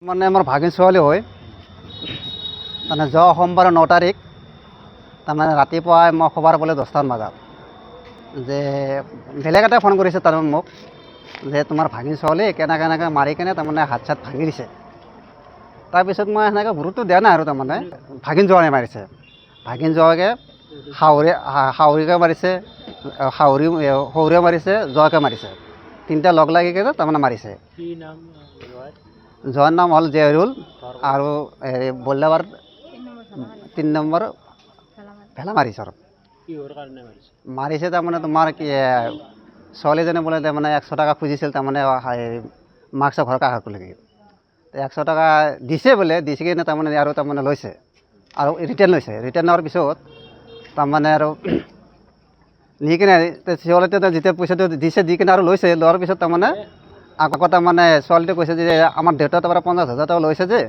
মানে আমাৰ ভাগিন ছোৱালী হয় মানে যোৱা সোমবাৰ 9 তাৰিখ তাৰমানে ৰাতিপুৱাই মই খবৰ পালোঁ 10টামান বজাত যে বেলেগ এটা ফোন কৰিছে তাৰমানে মোক যে তোমাৰ ভাগিন ছোৱালী কেনেকৈ মাৰি কেনে তাৰমানে হাত চাত ভাঙি দিছে। তাৰপিছত মই সেনেকৈ গুৰুত্ব দিয়া নাই আৰু তাৰমানে ভাগিন জোৱানে মাৰিছে, ভাগিন জোৱাকে শাহুৰিকে মাৰিছে, শহুৰে মাৰিছে, জোৱাকে মাৰিছে, তিনিটা লগ লাগি কেনে তাৰমানে মাৰিছে। জোৱাৰ নাম হ'ল জেহৰুল আৰু বল্লাবাৰ 3 নম্বৰ ভেলা মাৰিছে আৰু মাৰিছে তাৰমানে তোমাৰ কি ছোৱালীজনী বোলে তাৰমানে 100 টকা খুজিছিল তাৰমানে মাৰ্কছৰ ঘৰৰ কাষলৈকে 100 টকা দিছে বোলে, দিছে কিনে তাৰমানে আৰু তাৰমানে লৈছে আৰু ৰিটাৰ্ণ হোৱাৰ পিছত তাৰমানে আৰু নি কিনে ছোৱালীটোৱে যেতিয়া পইচাটো দিছে দি কিনে আৰু লৈছে, লোৱাৰ পিছত তাৰমানে আকৌ তাৰমানে ছোৱালীটোৱে কৈছে যে আমাৰ দেউতাৰ তাৰপৰা 50,000 টকা লৈছে যে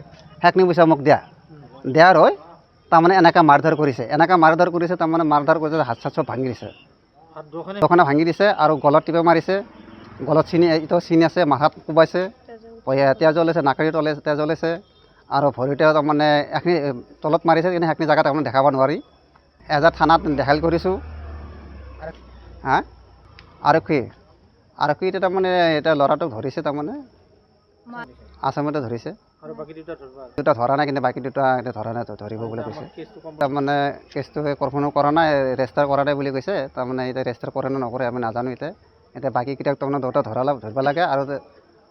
সেইখিনি পইচা মোক দিয়াৰ হয় তাৰমানে এনেকৈ মাৰধৰ কৰিছে তাৰমানে মাৰধৰ কৰিছে, হাত চাত চব ভাঙি দিছে, দোকানে ভাঙি দিছে আৰু গলত টিপে মাৰিছে, গলত চিনি আছে, মাথাত কোবাইছে, তেজ ওলাইছে, নাকেৰে তেজ ওলাইছে আৰু ভৰিতে তাৰমানে এখিনি তলত মাৰিছে কিন্তু সেইখিনি জেগাত তাৰমানে দেখাব নোৱাৰি। এজাৰ থানাত দেখাল কৰিছোঁ আৰক্ষী এতিয়া তাৰমানে এতিয়া ল'ৰাটোক ধৰিছে, তাৰমানে আসামতে ধৰিছে, দুটা ধৰা নাই কিন্তু বাকী দুটা এতিয়া ধৰা নাই, ধৰিব বুলি কৈছে। তাৰমানে কেছটো কৰ্ফনো কৰা নাই, ৰেজিষ্টাৰ কৰা নাই বুলি কৈছে, তাৰমানে এতিয়া ৰেজিষ্টাৰ কৰে নে নকৰে আমি নাজানো। এতিয়া বাকীকেইটাক তাৰমানে দুটা ধৰিব লাগে আৰু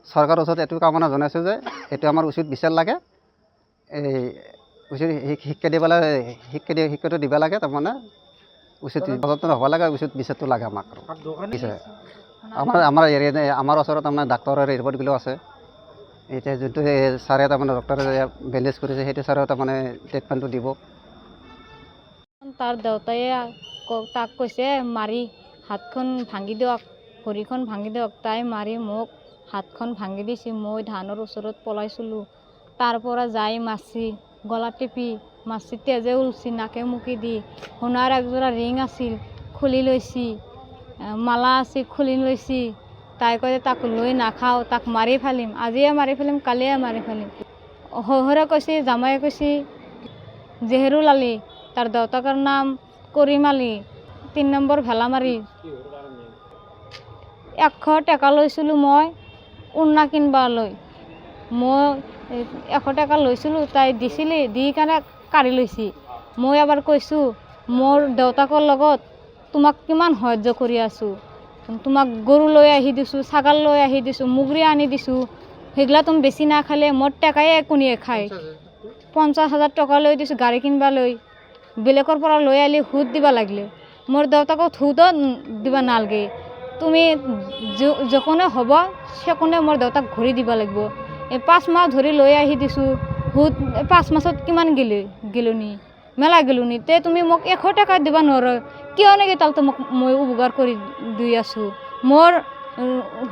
চৰকাৰৰ ওচৰত এইটো কামনা জনাইছোঁ যে এইটো আমাৰ উচিত বিচাৰ লাগে, এই উচিত শিক্ষাটো দিব লাগে, তাৰমানে উচিত তদন্ত হ'ব লাগে, উচিত বিচাৰটো লাগে আমাক। আমাৰ ওচৰত তাৰমানে ডাক্তৰৰ ৰিপৰ্টগিলাও আছে, এতিয়া যোনটো ছাৰে তাৰমানে ডক্টৰে বেণ্ডেজ কৰিছে সেইটো ছাৰেও তাৰমানে ট্ৰিটমেণ্টটো দিব। তাৰ দেউতাই তাক কৈছে মাৰি হাতখন ভাঙি দিয়ক, ভৰিখন ভাঙি দিয়ক, তাই মাৰি মোক হাতখন ভাঙি দিছে। মই ধানৰ ওচৰত পলাইছিলোঁ, তাৰ পৰা যাই মাৰছি, গলা টিপি মাৰছি, তেজে ওলছি, নাকে মুখি দি, সোণাৰ একযোৰা ৰিং আছিল খুলি লৈছি, মালা আছিল খুলি লৈছি। তাই কৈছে তাক লৈ নাখাওঁ, তাক মাৰি ফেলিম, আজিয়ে মাৰি ফেলিম, কালিয়ে মাৰি ফেলিম। শহুৰে কৈছে, জামায়ে কৈছে জেহৰুল আলী, তাৰ দেউতাকৰ নাম কৰিম আলী, 3 নম্বৰ ভেলামাৰি। 100 টকা লৈছিলোঁ মই উন্না কিনবালৈ, মই 100 টকা লৈছিলোঁ, তাই দিছিলি, দি কাৰণে কাঢ়ি লৈছি। মই এবাৰ কৈছোঁ মোৰ দেউতাকৰ লগত তোমাক কিমান সাহাৰ্য কৰি আছোঁ, তোমাক গৰু লৈ আহি দিছোঁ, ছাগাল লৈ আহি দিছোঁ, মুগৰী আনি দিছোঁ, সেইগিলা তুমি বেছি নাখালে মোৰ টেকাই কোনিয়ে খায়। 50,000 টকা লৈ দিছোঁ গাড়ী কিনবালৈ, বেলেগৰ পৰা লৈ আহিলে সুদ দিব লাগিলে, মোৰ দেউতাকক সুদো দিব নালাগে, তুমি যকোনে হ'ব সেকোনে মোৰ দেউতাক ঘূৰি দিব লাগিব। 5 মাহ ধৰি লৈ আহি দিছোঁ, সুদ 5 মাহত কিমান গেলনি মেলা গেলনি, তে তুমি মোক 100 টকা দিব নোৱাৰো কিয় নেকি? তালতো মোক মই উপকাৰ কৰি দি আছোঁ, মোৰ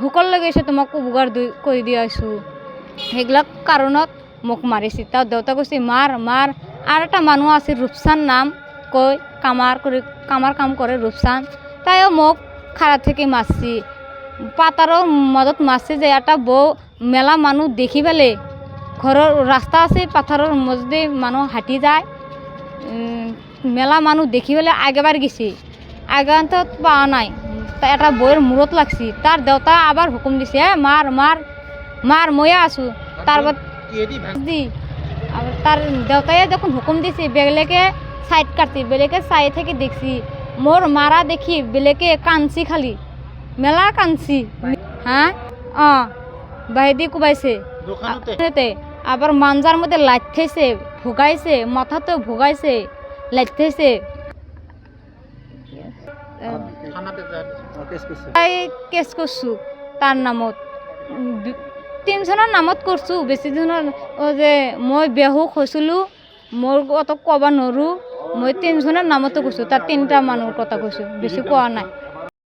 ভোকৰ লাগিছে তোমাক উপকাৰ কৰি দি আছোঁ, সেইবিলাক কাৰণত মোক মাৰিছে। তাৰ দেউতাক কৈছে মাৰ। আৰু এটা মানুহ আছিল ৰূপচান নাম কৈ, কামাৰ কাম কৰে ৰূপচান, তাইও মোক খাৰা থেকে মাৰছি, পাতাৰৰ মাজত মাৰছি যে এটা বৌ মেলা মানুহ দেখি পেলাই, ঘৰৰ ৰাস্তা আছে পাথাৰৰ মাজদি মানুহ হাঁটি যায়, মেলা মানুহ দেখি পেলাই আগেবাৰ গেছি, আগন্তত পোৱা নাই, এটা বৌৰ মূৰত লাগছি। তাৰ দেউতা আবাৰ হুকুম দিছে মাৰ ময়ে আছোঁ। তার দেউতাই যখন হুকুম দিছে বেলেগে সাইড কাটছি, বেলেগে সাইড থেকে দেখছি মোর মারা দেখি বেলেগে কানছি, খালি মেলা কানছি। হ্যাঁ বাহিদি কুবাইছে, আবার মাঞ্জার মধ্যে লাইতেছে, ভুগাইছে, মাথাতে ভুগাইছে, লাইতেছে। কেস করছো তার নামত, 3 জনের নামত করছো, বেশি জনের যে মই বেহুক হৈছিলোঁ, মোৰ অত ক'ব নোৱাৰোঁ, মই 3 জনেৰ নামতো কৈছোঁ, তাৰ 3টা মানুহৰ কথা কৈছোঁ, বেছি কোৱা নাই।